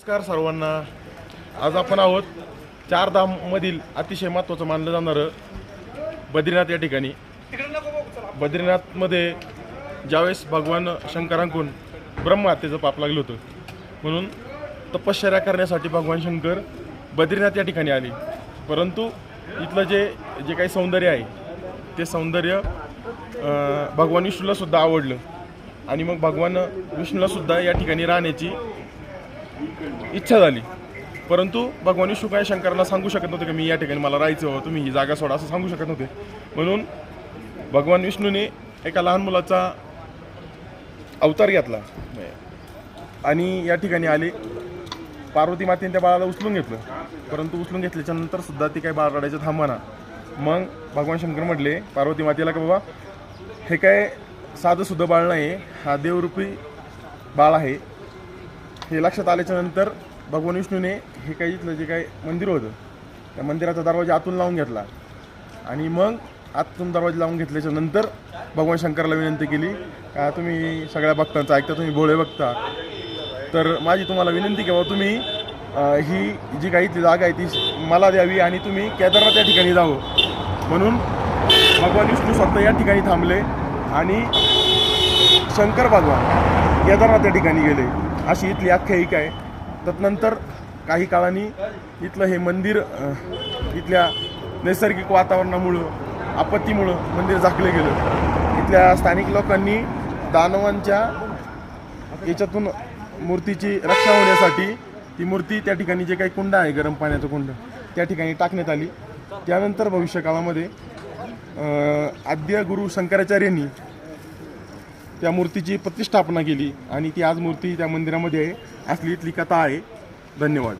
नमस्कार सर्वांना. आज आपण आहोत चारधाममधील अतिशय महत्त्वाचं मानलं जाणारं बद्रीनाथ या ठिकाणी. बद्रीनाथमध्ये ज्यावेळेस भगवान शंकरांकडून ब्रह्महत्येचं पाप लागलं होतं, म्हणून तपश्चर्या करण्यासाठी भगवान शंकर बद्रीनाथ या ठिकाणी आले. परंतु इथलं जे काही सौंदर्य आहे ते सौंदर्य भगवान विष्णूलासुद्धा आवडलं आणि मग भगवान विष्णूलासुद्धा या ठिकाणी राहण्याची इच्छा झाली. परंतु भगवान विष्णू काय शंकराला सांगू शकत नव्हते की मी या ठिकाणी मला राहायचं हो, तुम्ही ही जागा सोडा, असं सांगू शकत नव्हते. म्हणून भगवान विष्णूने एका लहान मुलाचा अवतार घेतला आणि या ठिकाणी आले. पार्वती मातेने त्या बाळाला उचलून घेतलं, परंतु उचलून घेतल्याच्या नंतर सुद्धा ती काही बाळ रडायचं थांबना. मग भगवान शंकर म्हटले पार्वती मातेला की बाबा हे काय साधंसुद्धा बाळ नाही, हा देवरूपी बाळ आहे. हे लक्षात आल्याच्यानंतर भगवान विष्णूने हे काही इथलं जे काही मंदिर होतं त्या मंदिराचा दरवाजा आतून लावून घेतला आणि मग आतून दरवाजा लावून घेतल्याच्या नंतर भगवान शंकराला विनंती केली का तुम्ही सगळ्या भक्तांचं ऐकता, तुम्ही भोळे बघता, तर माझी तुम्हाला विनंती की बाबा तुम्ही ही जी काही इथली जागा आहे ती मला द्यावी आणि तुम्ही केदारनाथ या ठिकाणी जावं. म्हणून भगवान विष्णू स्वतः या ठिकाणी थांबले आणि शंकर भगवान केदारनाथ या ठिकाणी गेले, अशी इथली आख्यायिका आहे. तदनंतर काही काळाने इथलं हे मंदिर इथल्या नैसर्गिक वातावरणामुळं आपत्तीमुळं मंदिर झाकलं गेलं. इथल्या स्थानिक लोकांनी दानवांच्या याच्यातून मूर्तीची रक्षा होण्यासाठी ती मूर्ती त्या ठिकाणी जे काही कुंड आहे गरम पाण्याचं कुंड त्या ठिकाणी टाकण्यात आली. त्यानंतर भविष्यकाळामध्ये आद्य गुरु शंकराचार्यांनी त्या मूर्तीची प्रतिष्ठापना केली आणि ती आज मूर्ती त्या मंदिरामध्ये आहे, असली इथली कथा आहे. धन्यवाद.